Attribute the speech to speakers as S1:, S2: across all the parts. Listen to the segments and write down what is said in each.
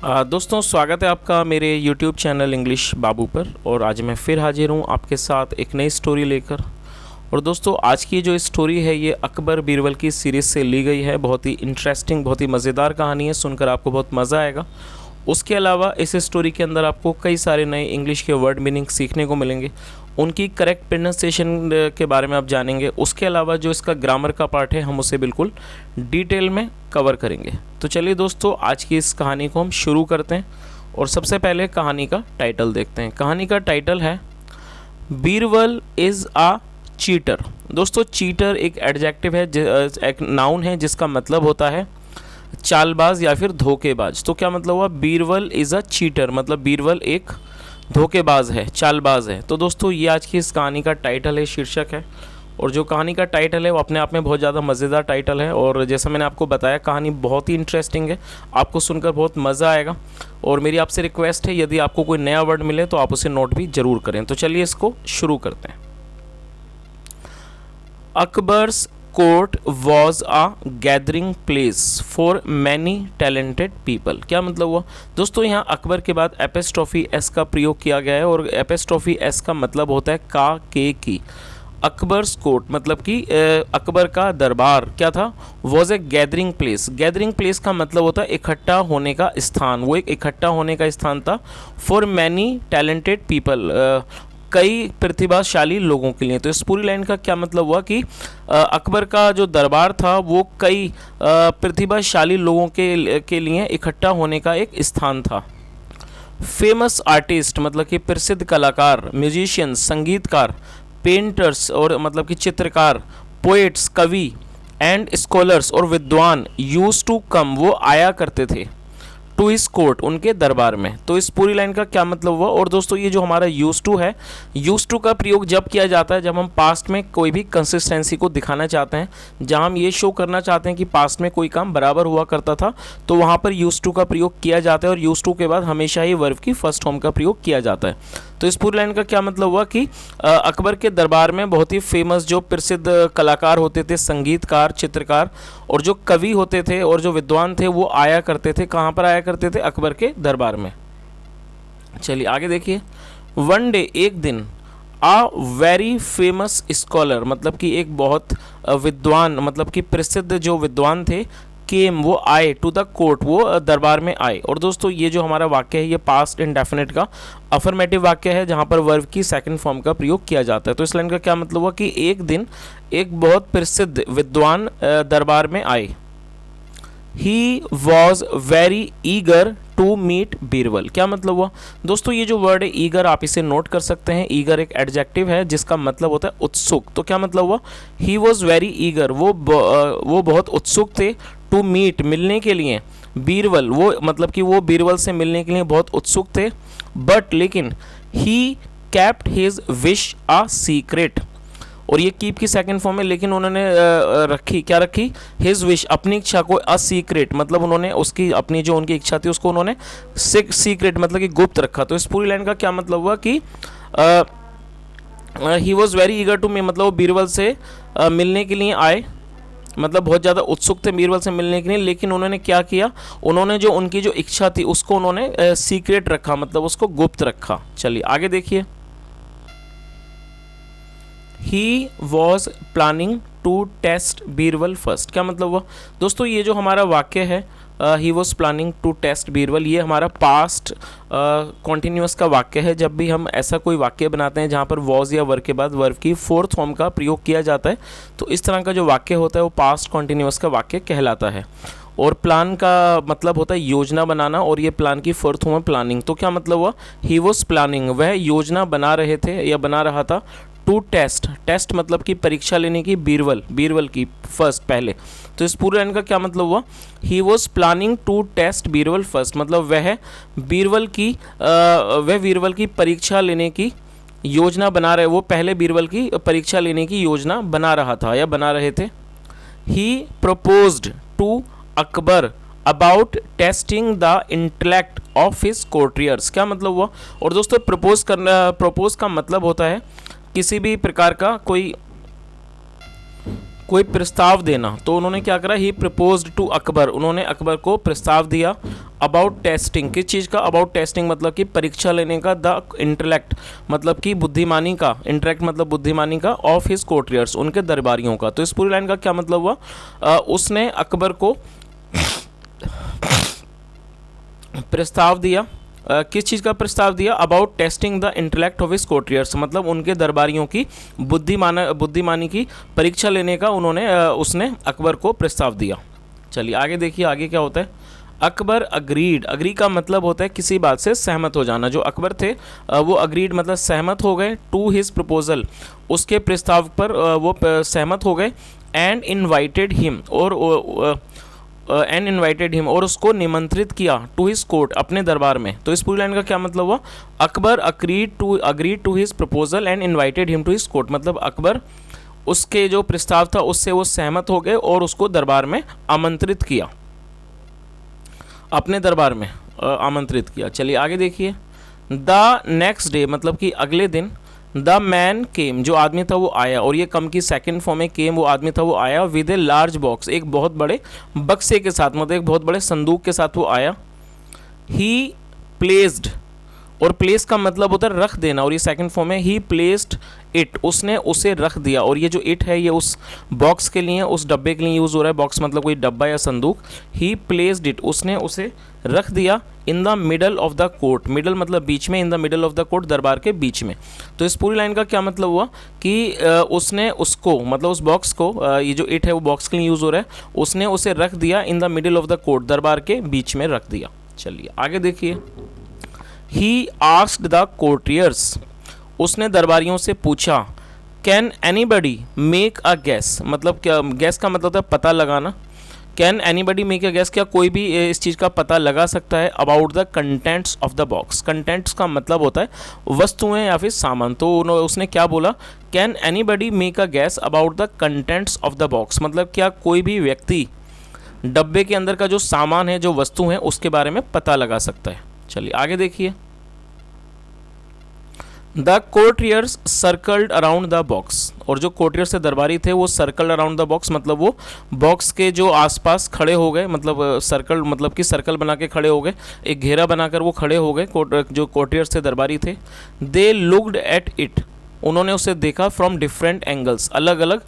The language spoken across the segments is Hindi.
S1: दोस्तों स्वागत है आपका मेरे YouTube चैनल इंग्लिश बाबू पर। और आज मैं फिर हाजिर हूँ आपके साथ एक नई स्टोरी लेकर। और दोस्तों आज की जो स्टोरी है ये अकबर बीरबल की सीरीज़ से ली गई है। बहुत ही इंटरेस्टिंग, बहुत ही मज़ेदार कहानी है, सुनकर आपको बहुत मज़ा आएगा। उसके अलावा इस स्टोरी के अंदर आपको कई सारे नए इंग्लिश के वर्ड मीनिंग सीखने को मिलेंगे, उनकी करेक्ट प्रोनाउंसिएशन के बारे में आप जानेंगे। उसके अलावा जो इसका ग्रामर का पार्ट है हम उसे बिल्कुल डिटेल में कवर करेंगे। तो चलिए दोस्तों आज की इस कहानी को हम शुरू करते हैं और सबसे पहले कहानी का टाइटल देखते हैं। कहानी का टाइटल है बीरबल इज़ आ चीटर। दोस्तों चीटर एक एडजेक्टिव है, एक नाउन है जिसका मतलब होता है चालबाज या फिर धोखेबाज। तो क्या मतलब हुआ, बीरबल इज़ अ चीटर, मतलब बीरबल एक धोखेबाज है, चालबाज है। तो दोस्तों ये आज की इस कहानी का टाइटल है, शीर्षक है। और जो कहानी का टाइटल है वो अपने आप में बहुत ज़्यादा मज़ेदार टाइटल है। और जैसा मैंने आपको बताया कहानी बहुत ही इंटरेस्टिंग है, आपको सुनकर बहुत मज़ा आएगा। और मेरी आपसे रिक्वेस्ट है यदि आपको कोई नया वर्ड मिले तो आप उसे नोट भी ज़रूर करें। तो चलिए इसको शुरू करते हैं। Akbar's court was a gathering place for many talented people. क्या मतलब हुआ दोस्तों, यहाँ अकबर के बाद एपिस्ट्रॉफी एस का प्रयोग किया गया है। और एपिस्ट्रॉफी एस का मतलब होता है का के की। अकबर्स कोर्ट मतलब कि अकबर का दरबार क्या था, was a gathering place. Gathering place का मतलब होता है इकट्ठा होने का स्थान, वो एक इकट्ठा होने का स्थान था। फॉर मैनी टैलेंटेड पीपल, कई प्रतिभाशाली लोगों के लिए। तो इस पूरी लाइन का क्या मतलब हुआ कि अकबर का जो दरबार था वो कई प्रतिभाशाली लोगों के लिए इकट्ठा होने का एक स्थान था। फेमस आर्टिस्ट मतलब कि प्रसिद्ध कलाकार, म्यूजिशियंस संगीतकार, पेंटर्स और मतलब कि चित्रकार, पोएट्स कवि, एंड स्कॉलर्स और विद्वान यूज टू कम वो आया करते थे टू हिज कोर्ट उनके दरबार में। तो इस पूरी लाइन का क्या मतलब हुआ। और दोस्तों ये जो हमारा यूज टू है, यूज टू का प्रयोग जब किया जाता है जब हम पास्ट में कोई भी कंसिस्टेंसी को दिखाना चाहते हैं, जहां हम ये शो करना चाहते हैं कि पास्ट में कोई काम बराबर हुआ करता था, तो वहां पर यूज टू का प्रयोग किया जाता है। और यूज टू के बाद हमेशा ही वर्ब की फर्स्ट फॉर्म का प्रयोग किया जाता है। तो इस पूरी लाइन का क्या मतलब हुआ कि अकबर के दरबार में बहुत ही फेमस जो प्रसिद्ध कलाकार होते थे, संगीतकार, चित्रकार और जो कवि होते थे और जो विद्वान थे वो आया करते थे। कहाँ पर आया करते थे, अकबर के दरबार में। चलिए आगे देखिए। वन डे एक दिन, आ वेरी फेमस स्कॉलर मतलब कि एक बहुत विद्वान मतलब कि प्रसिद्ध जो विद्वान थे, केम वो आए, टू द कोर्ट वो दरबार में आए। और दोस्तों ये जो हमारा वाक्य है ये पास्ट इंडेफिनिट का अफर्मेटिव वाक्य है, जहाँ पर वर्ब की सेकंड फॉर्म का प्रयोग किया जाता है। तो इस लाइन का क्या मतलब हुआ कि एक दिन एक बहुत प्रसिद्ध विद्वान दरबार में आए। He was very eager to meet Birbal. क्या मतलब हुआ दोस्तों, ये जो वर्ड है ईगर आप इसे नोट कर सकते हैं। ईगर एक एडजेक्टिव है जिसका मतलब होता है उत्सुक। तो क्या मतलब हुआ, ही वॉज वेरी ईगर वो बहुत उत्सुक थे, टू मीट मिलने के लिए, बीरबल वो मतलब कि वो बीरबल से मिलने के लिए बहुत उत्सुक थे। बट लेकिन he kept his wish a secret. और ये कीप की सेकंड फॉर्म है, लेकिन उन्होंने रखी, क्या रखी, हिज विश अपनी इच्छा को अ सीक्रेट मतलब उन्होंने उसकी अपनी जो उनकी इच्छा थी उसको उन्होंने सीक्रेट मतलब कि गुप्त रखा। तो इस पूरी लाइन का क्या मतलब हुआ कि he was very eager to me मतलब वो बीरबल से मिलने के लिए आए, मतलब बहुत ज़्यादा उत्सुक थे बीरबल से मिलने के लिए। लेकिन उन्होंने क्या किया, उन्होंने जो उनकी जो इच्छा थी उसको उन्होंने सीक्रेट रखा मतलब उसको गुप्त रखा। चलिए आगे देखिए। He was planning to test Birbal first. क्या मतलब हुआ दोस्तों, ये जो हमारा वाक्य है he was planning to test Birbal, ये हमारा पास्ट कॉन्टिन्यूस का वाक्य है। जब भी हम ऐसा कोई वाक्य बनाते हैं जहाँ पर वॉज या वर्ब के बाद वर्ब की फोर्थ फॉर्म का प्रयोग किया जाता है, तो इस तरह का जो वाक्य होता है वो पास्ट कॉन्टिन्यूस का वाक्य कहलाता है। और प्लान का मतलब होता है योजना बनाना, और ये प्लान की फोर्थ फॉर्म है प्लानिंग। तो क्या मतलब हुआ, ही वॉज प्लानिंग वह योजना बना रहे थे या बना रहा था, टू टेस्ट, टेस्ट मतलब कि परीक्षा लेने की, बीरबल की फर्स्ट पहले। तो इस पूरे लाइन का क्या मतलब हुआ, he was planning to test Birbal first मतलब वह बीरबल की परीक्षा लेने की योजना बना रहे, वो पहले बीरबल की परीक्षा लेने की योजना बना रहा था या बना रहे थे। He proposed to Akbar about testing the intellect of his courtiers. क्या मतलब हुआ। और दोस्तों प्रपोज का मतलब होता है किसी भी प्रकार का कोई कोई प्रस्ताव देना, तो उन्होंने क्या करा, ही प्रपोज्ड टू अकबर, उन्होंने अकबर को प्रस्ताव दिया अबाउट टेस्टिंग, किस चीज़ का, अबाउट टेस्टिंग मतलब कि परीक्षा लेने का, द इंटेलेक्ट मतलब कि बुद्धिमानी का, इंटेलेक्ट मतलब बुद्धिमानी का, ऑफ हिज कोर्टियर्स उनके दरबारियों का। तो इस पूरी लाइन का क्या मतलब हुआ, उसने अकबर को प्रस्ताव दिया, किस चीज़ का प्रस्ताव दिया, about testing the intellect of his courtiers, मतलब उनके दरबारियों की बुद्धिमानी की परीक्षा लेने का उसने अकबर को प्रस्ताव दिया। चलिए आगे देखिए, आगे क्या होता है। अकबर अग्रीड, अग्री का मतलब होता है किसी बात से सहमत हो जाना। जो अकबर थे वो अग्रीड मतलब सहमत हो गए, टू हिज प्रपोजल, उसके प्रस्ताव पर वो सहमत हो गए, एंड इनवाइटेड हिम और उसको निमंत्रित किया, टू हिज कोर्ट अपने दरबार में। तो इस पूरी लाइन का क्या मतलब हुआ, Akbar agreed to his proposal and invited him to his court, मतलब अकबर उसके जो प्रस्ताव था उससे वो सहमत हो गए और उसको दरबार में आमंत्रित किया, अपने दरबार में आमंत्रित किया। चलिए आगे देखिए। द नेक्स्ट डे मतलब कि अगले दिन, द मैन केम, जो आदमी था वो आया, और ये कम की सेकंड फॉर्म में केम, वो आदमी था वो आया, विद ए लार्ज बॉक्स, एक बहुत बड़े बक्से के साथ, मतलब एक बहुत बड़े संदूक के साथ वो आया। ही प्लेस्ड, और प्लेस का मतलब होता है रख देना, और ये सेकंड फॉर्म है, ही प्लेस्ड इट, उसने उसे रख दिया, और ये जो इट है ये उस बॉक्स के लिए, उस डब्बे के लिए यूज़ हो रहा है। बॉक्स मतलब कोई डब्बा या संदूक। ही प्लेस्ड इट, उसने उसे रख दिया, in the middle of the court, middle मतलब बीच में, in the middle of the court दरबार के बीच में। तो इस पूरी लाइन का क्या मतलब हुआ कि उसने उसको मतलब उस बॉक्स को, ये जो इट है वो बॉक्स के लिए यूज़ हो रहा है, उसने उसे रख दिया in the middle of the court, दरबार के बीच में रख दिया। चलिए आगे देखिए। ही आस्क्ड द कोर्टियर्स, उसने दरबारियों से पूछा, can anybody make a gas, मतलब क्या, गैस का मतलब होता है पता लगाना। Can anybody make a gas, क्या कोई भी इस चीज़ का पता लगा सकता है, about the contents of the box. Contents का मतलब होता है वस्तुएं या फिर सामान। तो उसने क्या बोला, can anybody make a gas about the contents of the box, मतलब क्या कोई भी व्यक्ति डब्बे के अंदर का जो सामान है, जो वस्तु है, उसके बारे में पता लगा सकता है। चलिए आगे देखिए। The courtiers circled around the box, और जो कोर्टियर्स से दरबारी थे वो सर्कल्ड अराउंड द बॉक्स, मतलब वो बॉक्स के जो आसपास खड़े हो गए, मतलब सर्कल मतलब कि सर्कल बना के खड़े हो गए, एक घेरा बनाकर वो खड़े हो गए, जो कोर्टियर्स से दरबारी थे। दे लुक्ड एट इट, उन्होंने उसे देखा, फ्रॉम डिफरेंट एंगल्स, अलग अलग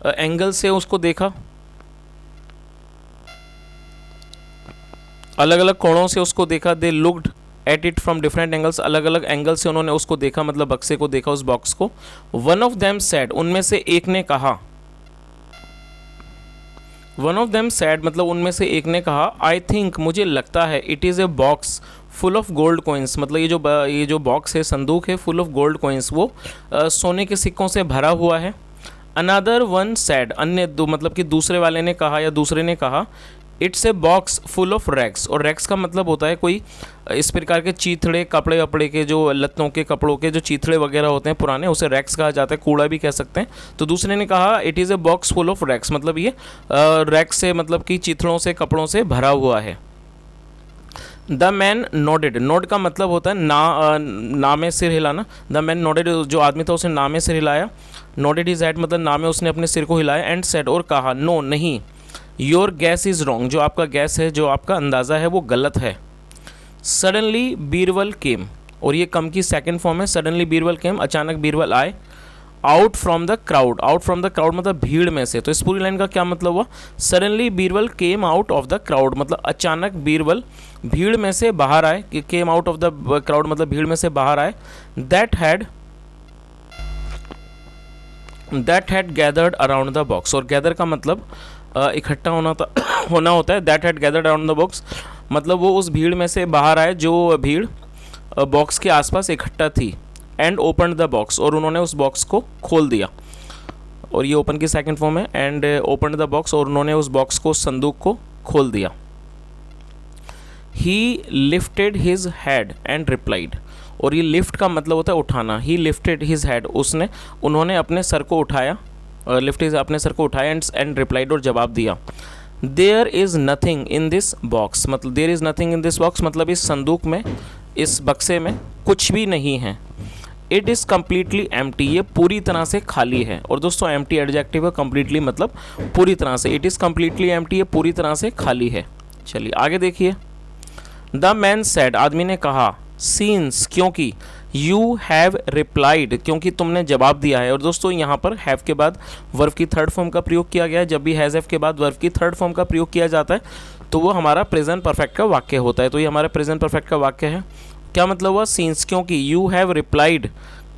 S1: एंगल से उसको देखा, अलग अलग कोणों से उसको देखा। They looked at it from different angles, अलग अलग एंगल से उन्होंने उसको देखा, मतलब बक्से को देखा, उस बॉक्स को। वन ऑफ देम सैड, उनमें से एक ने कहा, वन ऑफ देम सैड मतलब उनमें से एक ने कहा, आई थिंक, मुझे लगता है, it is a box full of gold coins, मतलब ये जो बॉक्स है, संदूक है, फुल ऑफ गोल्ड कॉइन्स, वो सोने के सिक्कों से भरा हुआ है। अनदर वन सैड, अन्य दो मतलब कि दूसरे वाले ने कहा या दूसरे ने कहा, it's a box full of rocks, और रैक्स का मतलब होता है कोई इस प्रकार के चीथड़े, कपड़े वपड़े के, जो लत्तों के कपड़ों के जो चीथड़े वगैरह होते हैं पुराने, उसे रैक्स कहा जाता है, कूड़ा भी कह सकते हैं। तो दूसरे ने कहा it is a box full of rocks, मतलब ये रैक्स से मतलब कि चीथड़ों से, कपड़ों से भरा हुआ है। द मैन नोडेड, नोड का मतलब होता है ना में सिर हिलाना। द मैन नोडेड, जो आदमी था उसने ना में सिर हिलाया, नोडेड हिज हेड मतलब ना में उसने अपने सिर को हिलाया, एंड सेड, और कहा, नो नहीं, योर गैस इज़ रॉन्ग, जो आपका गैस है, जो आपका अंदाज़ा है वो गलत है। सडनली बीरबल केम, और ये कम की सेकंड फॉर्म है, सडनली बीरबल केम, अचानक बीरबल आए। Out from the crowd, out from the crowd मतलब भीड़ में से। तो इस पूरी लाइन का क्या मतलब हुआ, suddenly Birbal came out of the crowd, मतलब अचानक बीरबल भीड़ में से बाहर आए, कि came out of the crowd मतलब भीड़ में से बाहर आए। That had gathered around the box, और गैदर का मतलब इकट्ठा होना होता है। That had gathered around the box मतलब वो उस भीड़ में से बाहर आए, जो भीड़ बॉक्स के आसपास इकट्ठा थी। एंड ओपन द बॉक्स, और उन्होंने उस बॉक्स को खोल दिया, और ये ओपन की सेकंड फॉर्म है। एंड ओपन द बॉक्स, और उन्होंने उस बॉक्स को, संदूक को खोल दिया। ही lifted his head and replied, और ये लिफ्ट का मतलब होता है उठाना। ही लिफ्टेड हिज हेड, उन्होंने अपने सर को उठाया, लिफ्ट इज अपने सर को उठाया, एंड रिप्लाइड, और जवाब दिया। There is nothing in this box, मतलब there is nothing in this box मतलब इस संदूक में, इस बक्से में कुछ भी नहीं है। इट इज़ कम्प्लीटली एम्प्टी, ये पूरी तरह से खाली है। और दोस्तों एम्प्टी एडजेक्टिव है, कम्प्लीटली मतलब पूरी तरह से। इट इज़ कम्प्लीटली एम्प्टी, ये पूरी तरह से खाली है। चलिए आगे देखिए। द मैन सेड, आदमी ने कहा, सीन्स क्योंकि, यू हैव रिप्लाइड क्योंकि तुमने जवाब दिया है। और दोस्तों यहाँ पर हैव के बाद वर्ब की थर्ड फॉर्म का प्रयोग किया गया है। जब भी हैज़ हैव के बाद वर्ब की थर्ड फॉर्म का प्रयोग किया जाता है तो वो हमारा प्रेजेंट परफेक्ट का वाक्य होता है। तो ये हमारा प्रेजेंट परफेक्ट का वाक्य है। क्या मतलब हुआ? सीन्स क्योंकि, यू हैव रिप्लाइड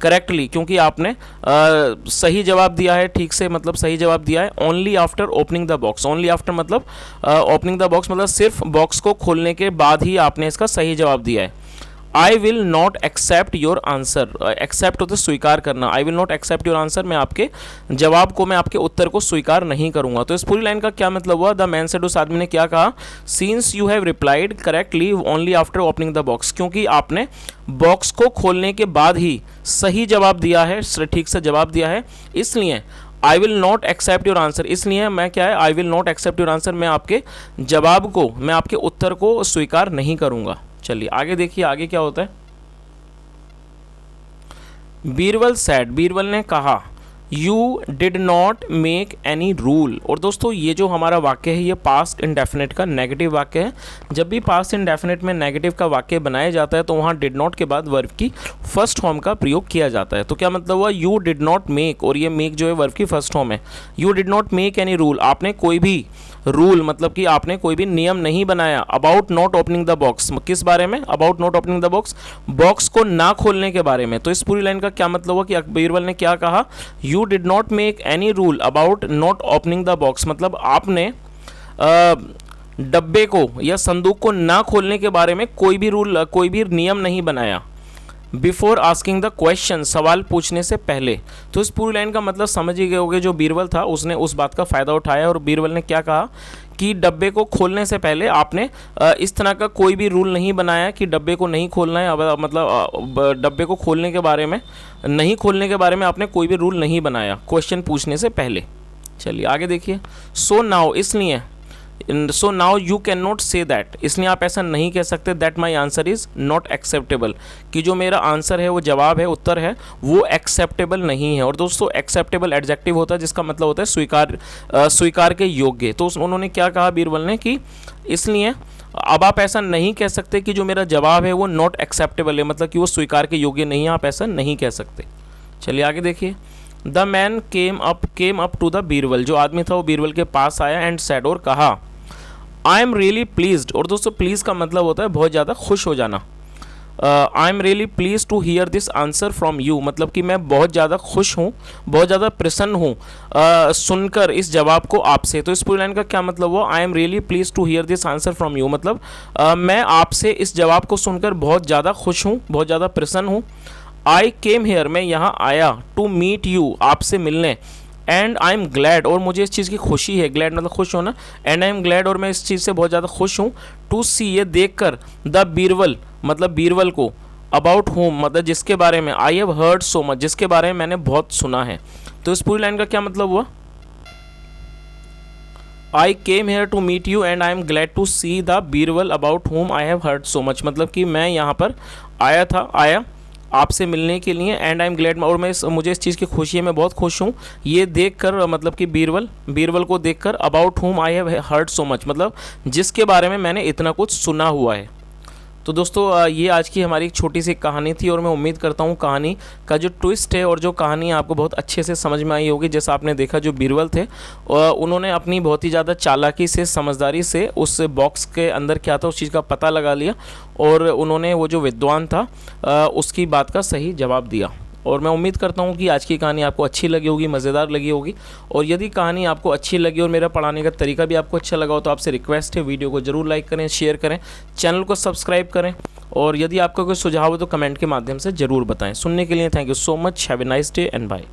S1: करेक्टली क्योंकि आपने सही जवाब दिया है, ठीक से मतलब सही जवाब दिया है। Only after opening the box, only after मतलब ओपनिंग द बॉक्स मतलब सिर्फ बॉक्स को खोलने के बाद ही आपने इसका सही जवाब दिया है। I will not accept your answer, accept होता है स्वीकार करना। I will not accept your answer, मैं आपके जवाब को, मैं आपके उत्तर को स्वीकार नहीं करूंगा। तो इस पूरी लाइन का क्या मतलब हुआ? द मैन सेड, उस आदमी ने क्या कहा? Since you have replied correctly only after opening the box, क्योंकि आपने बॉक्स को खोलने के बाद ही सही जवाब दिया है, ठीक से जवाब दिया है, इसलिए I will not accept your answer, इसलिए मैं क्या है, I will not accept your answer, मैं आपके जवाब को, मैं आपके उत्तर को स्वीकार नहीं करूंगा। चलिए आगे देखिए, आगे क्या होता है। बीरबल सैड, बीरबल ने कहा, you did not make any rule. और दोस्तों ये जो हमारा वाक्य है ये पास्ट इंडेफिनिट का नेगेटिव वाक्य है। जब भी पास्ट इंडेफिनिट में नेगेटिव का वाक्य बनाया जाता है तो वहाँ डिड नॉट के बाद वर्ब की फर्स्ट फॉर्म का प्रयोग किया जाता है। तो क्या मतलब हुआ? यू डिड नॉट मेक, और ये मेक जो है वर्ब की फर्स्ट फॉर्म है। You did not make any rule, आपने कोई भी रूल मतलब कि आपने कोई भी नियम नहीं बनाया about not opening the box. किस बारे में? About not opening the box, box को ना खोलने के बारे में। तो इस पूरी लाइन का क्या मतलब हुआ कि बीरबल ने क्या कहा? You did not make any rule about not opening the box, मतलब आपने डब्बे को या संदूक को ना खोलने के बारे में कोई भी रूल, कोई भी नियम नहीं बनाया। बिफोर आस्किंग द क्वेश्चन, सवाल पूछने से पहले। तो इस पूरी लाइन का मतलब समझ ही गए होंगे, जो बीरबल था उसने उस बात का फ़ायदा उठाया और बीरबल ने क्या कहा कि डब्बे को खोलने से पहले आपने इस तरह का कोई भी रूल नहीं बनाया कि डब्बे को नहीं खोलना है। अब मतलब डब्बे को खोलने के बारे में, नहीं खोलने के बारे में आपने कोई भी रूल नहीं बनाया क्वेश्चन पूछने से पहले। चलिए आगे देखिए। सो नाउ, इसलिए, so now you can not say that, इसलिए आप ऐसा नहीं कह सकते that my answer is not acceptable, कि जो मेरा आंसर है, वो जवाब है, उत्तर है, वो एक्सेप्टेबल नहीं है। और दोस्तों एक्सेप्टेबल एडजेक्टिव होता है जिसका मतलब होता है स्वीकार के योग्य। तो उन्होंने क्या कहा बीरबल ने कि इसलिए अब आप ऐसा नहीं कह सकते कि जो मेरा जवाब है वो नॉट एक्सेप्टेबल है, मतलब कि वो स्वीकार के योग्य नहीं है, आप ऐसा नहीं कह सकते। चलिए आगे देखिए। The man came up to the Birbal, जो आदमी था वो बीरबल के पास आया एंड सेड, और कहा, आई एम रियली प्लीज्ड। और दोस्तों प्लीज़ का मतलब होता है बहुत ज़्यादा खुश हो जाना। I am really please to hear this answer from you, मतलब कि मैं बहुत ज़्यादा खुश हूँ, बहुत ज़्यादा प्रसन्न हूँ सुनकर इस जवाब को आपसे। तो इस पूरी लाइन का क्या मतलब हुआ? I am really please to hear this answer from you, मतलब मैं आपसे इस जवाब को सुनकर बहुत ज़्यादा खुश हूँ, बहुत ज़्यादा प्रसन्न हूँ। आई केम हेयर, मैं यहाँ आया, टू मीट यू, आपसे मिलने, एंड आई एम ग्लैड, और मुझे इस चीज़ की खुशी है, ग्लैड मतलब खुश होना, एंड आई एम ग्लैड, और मैं इस चीज़ से बहुत ज़्यादा खुश हूँ, टू सी, ये देख कर, द बीरबल, मतलब बीरबल को, अबाउट होम, मतलब जिसके बारे में, आई हैव हर्ड सो मच, जिसके बारे में मैंने बहुत सुना है। तो इस पूरी लाइन का क्या मतलब हुआ? I came here to meet you and I am glad to see the Birbal about whom I have heard so much, मतलब कि मैं यहाँ पर आया आपसे मिलने के लिए, एंड आई एम ग्लैड, और मुझे इस चीज़ की खुशी है, मैं बहुत खुश हूँ ये देखकर, मतलब कि बीरबल को देखकर, about whom I have heard so much, मतलब जिसके बारे में मैंने इतना कुछ सुना हुआ है। तो दोस्तों ये आज की हमारी एक छोटी सी कहानी थी, और मैं उम्मीद करता हूँ कहानी का जो ट्विस्ट है और जो कहानी आपको बहुत अच्छे से समझ में आई होगी। जैसा आपने देखा, जो बीरबल थे उन्होंने अपनी बहुत ही ज़्यादा चालाकी से, समझदारी से उस बॉक्स के अंदर क्या था उस चीज़ का पता लगा लिया, और उन्होंने वो जो विद्वान था उसकी बात का सही जवाब दिया। और मैं उम्मीद करता हूँ कि आज की कहानी आपको अच्छी लगी होगी, मज़ेदार लगी होगी। और यदि कहानी आपको अच्छी लगी और मेरा पढ़ाने का तरीका भी आपको अच्छा लगा हो तो आपसे रिक्वेस्ट है, वीडियो को ज़रूर लाइक करें, शेयर करें, चैनल को सब्सक्राइब करें, और यदि आपका कोई सुझाव हो तो कमेंट के माध्यम से ज़रूर बताएं। सुनने के लिए thank you so much. Have a nice day and bye.